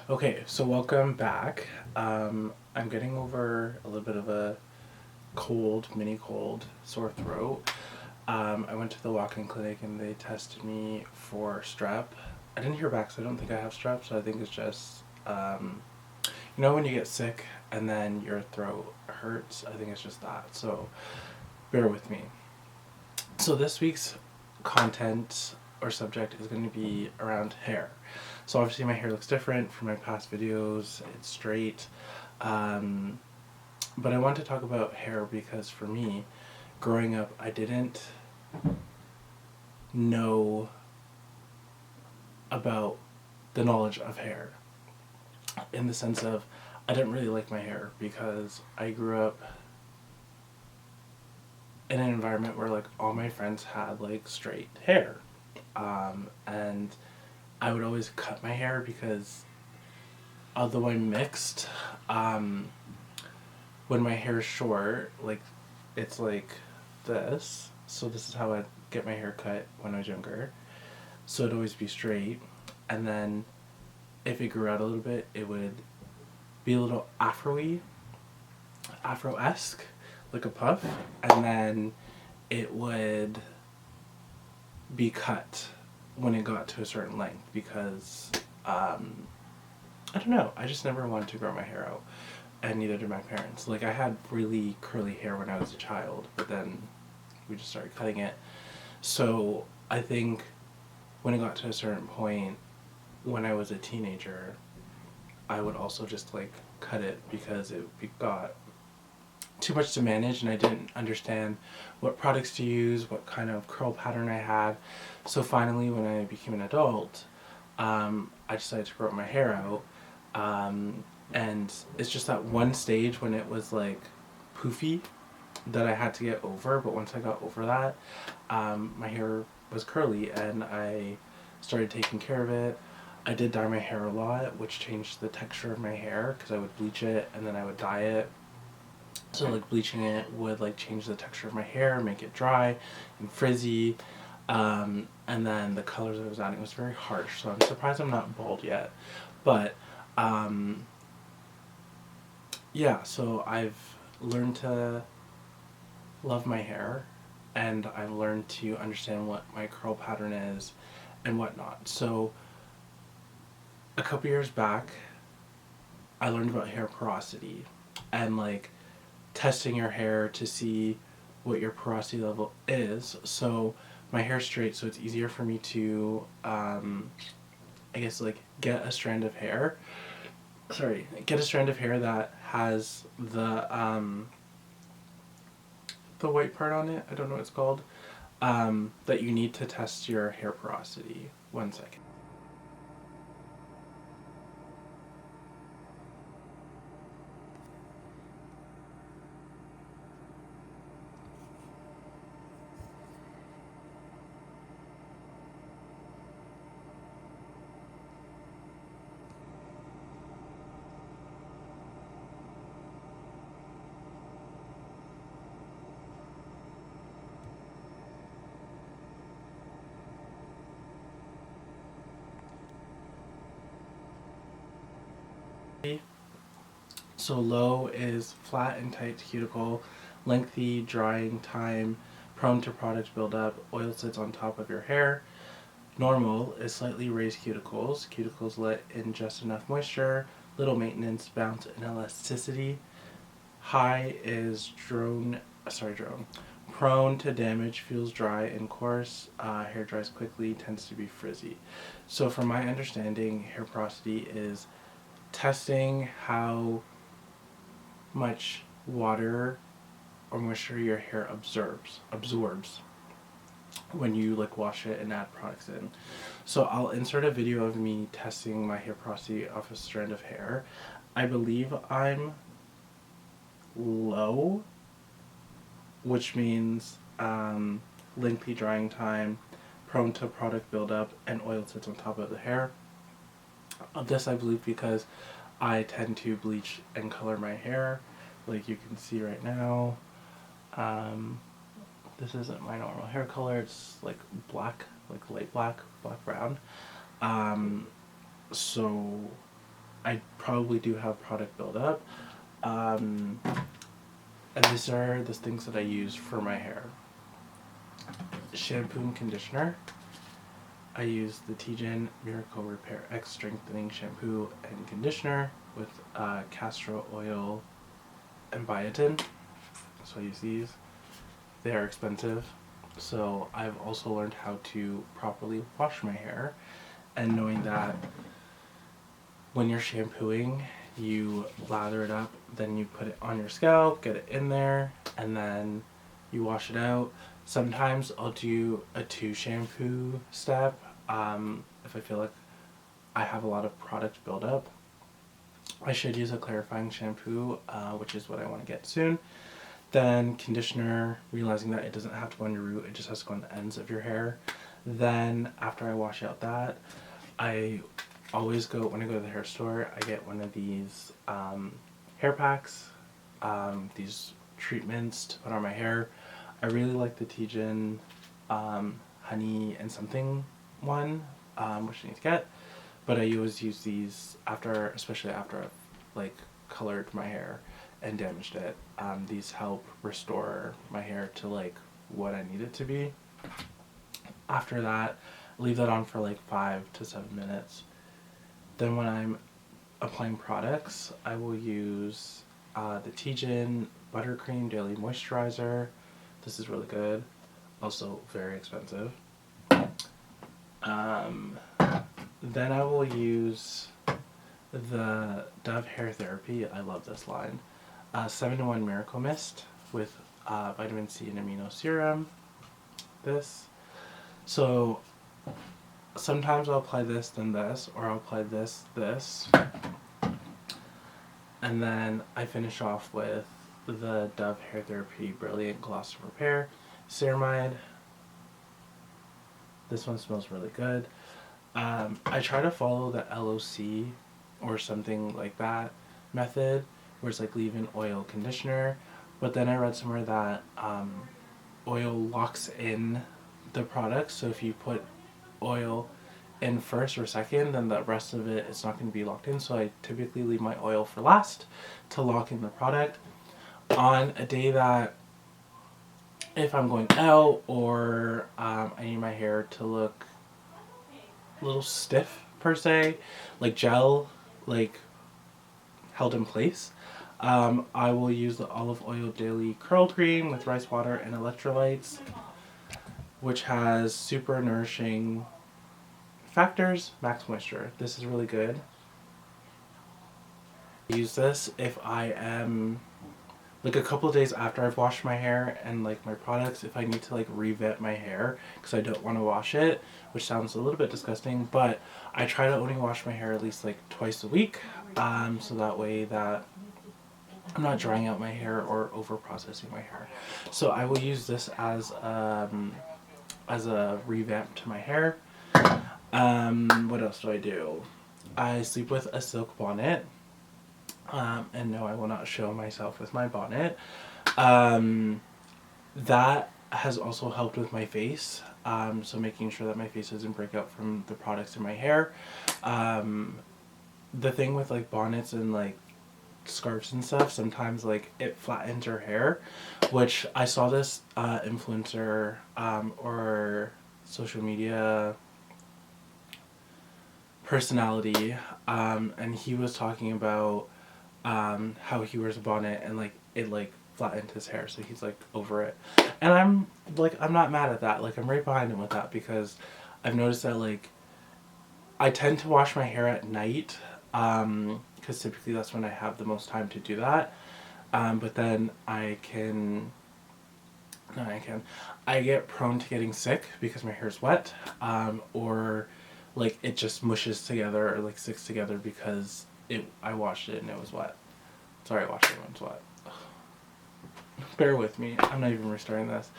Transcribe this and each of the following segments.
Okay, so welcome back. I'm getting over a little bit of a mini cold, sore throat. I went to the walk-in clinic and they tested me for strep. I didn't hear back, so I don't think I have strep. So I think it's just, when you get sick and then your throat hurts. I think it's just that. So bear with me. So this week's content or subject is going to be around hair. So obviously my hair looks different from my past videos. It's straight. Um, but I want to talk about hair because for me, growing up, I didn't know about the knowledge of hair in the sense of I didn't really like my hair because I grew up in an environment where like all my friends had like straight hair. And I would always cut my hair because although I'm mixed, um, when my hair is short, like it's like this. So this is how I get my hair cut when I was younger. So it'd always be straight, and then if it grew out a little bit, it would be a little afro-y, afro-esque, like a puff, and then it would be cut when it got to a certain length because I don't know. I just never wanted to grow my hair out, and neither did my parents. Like I had really curly hair when I was a child, but then we just started cutting it. So I think when it got to a certain point, when I was a teenager, I would also just like cut it because it got too much to manage and I didn't understand what products to use, what kind of curl pattern I had. So finally, when I became an adult, I decided to grow my hair out. And it's just that one stage when it was like poofy that I had to get over. But once I got over that, my hair was curly and I started taking care of it. I did dye my hair a lot, which changed the texture of my hair because I would bleach it and then I would dye it. So like bleaching it would like change the texture of my hair, make it dry and frizzy. And then the colors I was adding was very harsh. So I'm surprised I'm not bald yet. But um, yeah, so I've learned to love my hair and I've learned to understand what my curl pattern is and whatnot. So a couple years back, I learned about hair porosity and like testing your hair to see what your porosity level is. So my hair's straight, so it's easier for me to, I guess, like get a strand of hair. Sorry, get a strand of hair that has the white part on it. I don't know what it's called. That you need to test your hair porosity. 1 second. So low is flat and tight cuticle, lengthy drying time, prone to product buildup, oil sits on top of your hair. Normal is slightly raised cuticles, cuticles let in just enough moisture, little maintenance, bounce, and elasticity. High is drone. Prone to damage, feels dry and coarse, hair dries quickly, tends to be frizzy. So from my understanding, hair porosity is testing how much water or moisture your hair absorbs when you like wash it and add products in. So I'll insert a video of me testing my hair porosity off a strand of hair. I believe I'm low, which means lengthy drying time, prone to product buildup, and oil sits on top of the hair. This I believe because I tend to bleach and color my hair, like you can see right now. Um, this isn't my normal hair color, it's like black, like light black, black brown. So I probably do have product buildup. And these are the things that I use for my hair. Shampoo and conditioner. I use the Tiegin Miracle Repair X Strengthening Shampoo and Conditioner with castor oil and biotin. So I use these. They are expensive. So I've also learned how to properly wash my hair, and knowing that when you're shampooing, you lather it up, then you put it on your scalp, get it in there, and then you wash it out. Sometimes I'll do a 2 shampoo step if I feel like I have a lot of product buildup. I should use a clarifying shampoo, which is what I want to get soon. Then conditioner, realizing that it doesn't have to go on your root, it just has to go on the ends of your hair. Then after I wash out that, I always go, when I go to the hair store, I get one of these hair packs, these treatments to put on my hair. I really like the Tiegin honey and something one, which I need to get. But I always use these after, especially after I've like colored my hair and damaged it. These help restore my hair to like what I need it to be. After that, leave that on for like 5 to 7 minutes. Then when I'm applying products, I will use the Tiegin Buttercream Daily Moisturizer. This is really good. Also very expensive. Then I will use the Dove Hair Therapy. I love this line. 7-in-1 Miracle Mist with vitamin C and amino serum. This. So sometimes I'll apply this, then this, or I'll apply this, this. And then I finish off with the Dove Hair Therapy Brilliant Gloss Repair Ceramide. This one smells really good. I try to follow the LOC or something like that method, where it's like leave-in oil conditioner, but then I read somewhere that oil locks in the product, so if you put oil in first or second, then the rest of it is not going to be locked in, so I typically leave my oil for last to lock in the product. On a day that if I'm going out or I need my hair to look a little stiff per se, like gel, like held in place, I will use the Olive Oil Daily Curl Cream with rice water and electrolytes, which has super nourishing factors, max moisture. This is really good. I use this if I am like a couple of days after I've washed my hair and like my products, if I need to like revamp my hair because I don't want to wash it, which sounds a little bit disgusting, but I try to only wash my hair at least like twice a week, so that way that I'm not drying out my hair or over processing my hair. So I will use this as a revamp to my hair. What else do I do? I sleep with a silk bonnet. And no, I will not show myself with my bonnet. That has also helped with my face. So making sure that my face doesn't break out from the products in my hair. The thing with like bonnets and like scarves and stuff, sometimes like it flattens your hair, which I saw this influencer or social media personality, and he was talking about how he wears a bonnet and like it like flattened his hair, so he's like over it, and I'm not mad at that. Like I'm right behind him with that, because I've noticed that like I tend to wash my hair at night, because typically that's when I have the most time to do that, but then I get prone to getting sick because my hair's wet, or like it just mushes together or like sticks together because I washed it and it was wet. Sorry, I washed it when it was wet. Ugh. Bear with me. I'm not even restarting this.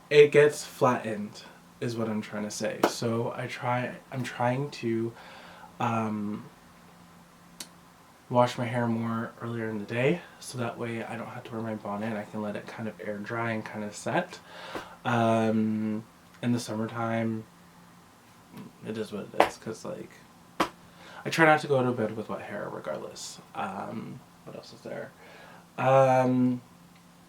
It gets flattened is what I'm trying to say. So I'm trying to wash my hair more earlier in the day, so that way I don't have to wear my bonnet. I can let it kind of air dry and kind of set. In the summertime, it is what it is, because like I try not to go to bed with wet hair regardless. What else is there? Um,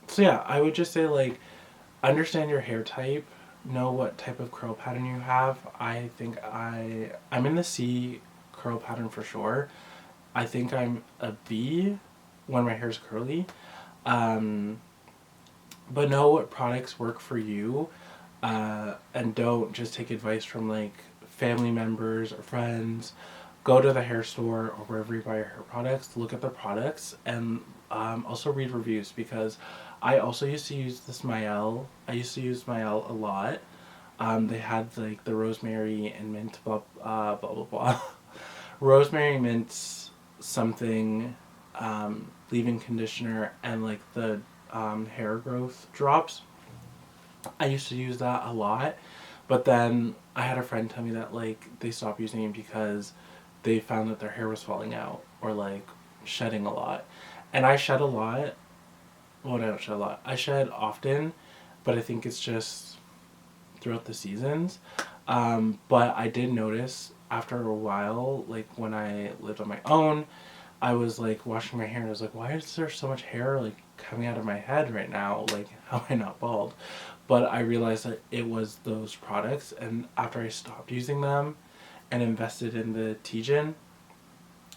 so yeah, I would just say like understand your hair type, know what type of curl pattern you have. I think I'm in the C curl pattern for sure. I think I'm a B when my hair's curly. Um, but know what products work for you, and don't just take advice from like family members or friends. Go to the hair store or wherever you buy your hair products, look at the products, and also read reviews, because I also used to use this Mael. I used to use Mael a lot. They had like the rosemary and mint blah blah blah. Rosemary mint something, leave-in conditioner, and like the hair growth drops. I used to use that a lot, but then I had a friend tell me that like they stopped using it because they found that their hair was falling out or like shedding a lot. And I shed a lot. Well, I don't shed a lot. I shed often, but I think it's just throughout the seasons. But I did notice after a while, like when I lived on my own, I was like washing my hair and I was like, why is there so much hair like coming out of my head right now? Like, how am I not bald? But I realized that it was those products, and after I stopped using them and invested in the Tijin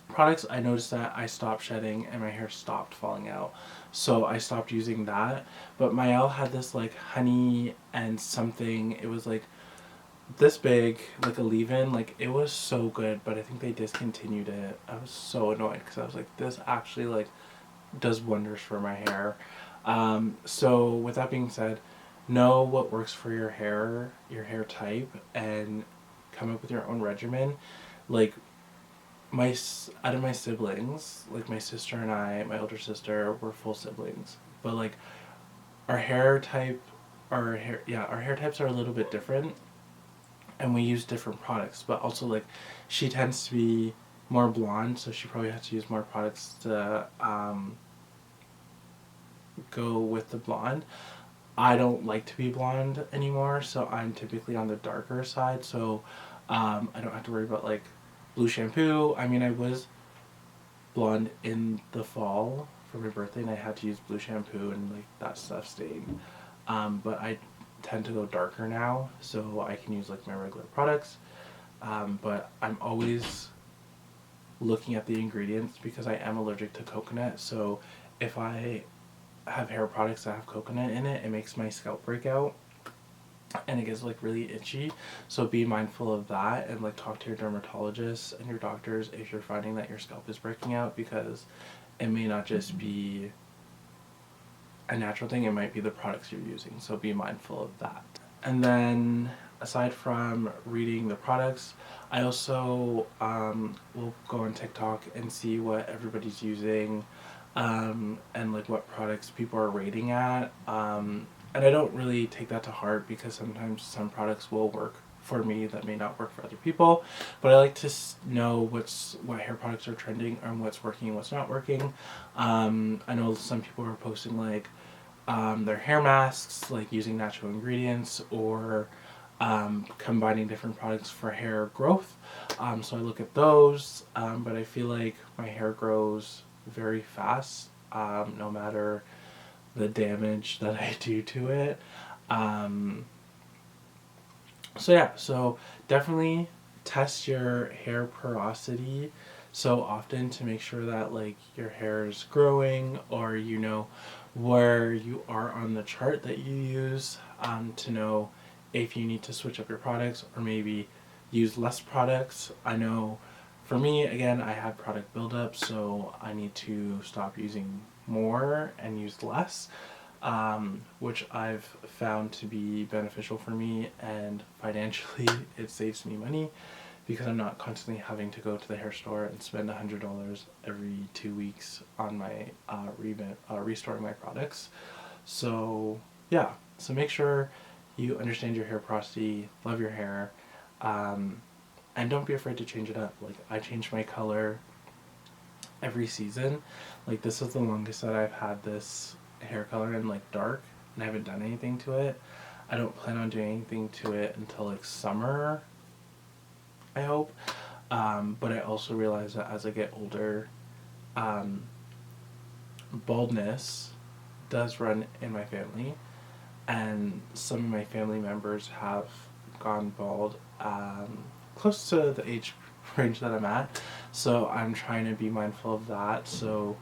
products, I noticed that I stopped shedding and my hair stopped falling out. So I stopped using that. But Mael had this like honey and something. It was like this big, like a leave-in. Like it was so good, but I think they discontinued it. I was so annoyed because I was like, this actually like does wonders for my hair. So with that being said, know what works for your hair type, and come up with your own regimen. Like out of my siblings, like my sister and I, my older sister, we're full siblings, but like our hair type, our hair types are a little bit different, and we use different products. But also like, she tends to be more blonde, so she probably has to use more products to go with the blonde. I don't like to be blonde anymore, so I'm typically on the darker side. So I don't have to worry about like blue shampoo. I mean, I was blonde in the fall for my birthday, and I had to use blue shampoo, and like that stuff stayed. But I tend to go darker now, so I can use like my regular products. But I'm always looking at the ingredients because I am allergic to coconut. So if I have hair products that have coconut in it, it makes my scalp break out and it gets like really itchy. So be mindful of that, and like talk to your dermatologists and your doctors if you're finding that your scalp is breaking out, because it may not just be a natural thing, it might be the products you're using. So be mindful of that. And then aside from reading the products, I also will go on TikTok and see what everybody's using, and like what products people are rating at. And I don't really take that to heart because sometimes some products will work for me that may not work for other people. But I like to know what hair products are trending and what's working and what's not working. I know some people are posting like their hair masks, like using natural ingredients, or combining different products for hair growth. So I look at those, but I feel like my hair grows very fast, no matter the damage that I do to it. Um, so yeah, so definitely test your hair porosity so often to make sure that like your hair is growing, or you know where you are on the chart that you use, to know if you need to switch up your products or maybe use less products. I know for me, again, I have product buildup, so I need to stop using more and use less, which I've found to be beneficial for me, and financially it saves me money because I'm not constantly having to go to the hair store and spend $100 every 2 weeks on my restoring my products. So yeah, so make sure you understand your hair porosity, love your hair, and don't be afraid to change it up. Like I change my color every season. Like this is the longest that I've had this hair color in like dark, and I haven't done anything to it. I don't plan on doing anything to it until like summer, I hope. But I also realize that as I get older, um, baldness does run in my family, and some of my family members have gone bald close to the age range that I'm at. So I'm trying to be mindful of that. So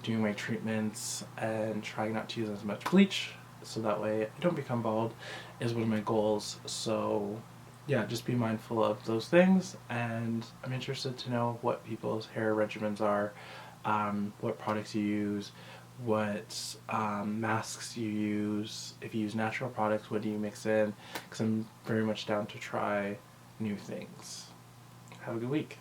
doing my treatments and trying not to use as much bleach so that way I don't become bald is one of my goals. So yeah, just be mindful of those things, and I'm interested to know what people's hair regimens are, what products you use, what masks you use. If you use natural products, what do you mix in? Because I'm very much down to try new things. Have a good week.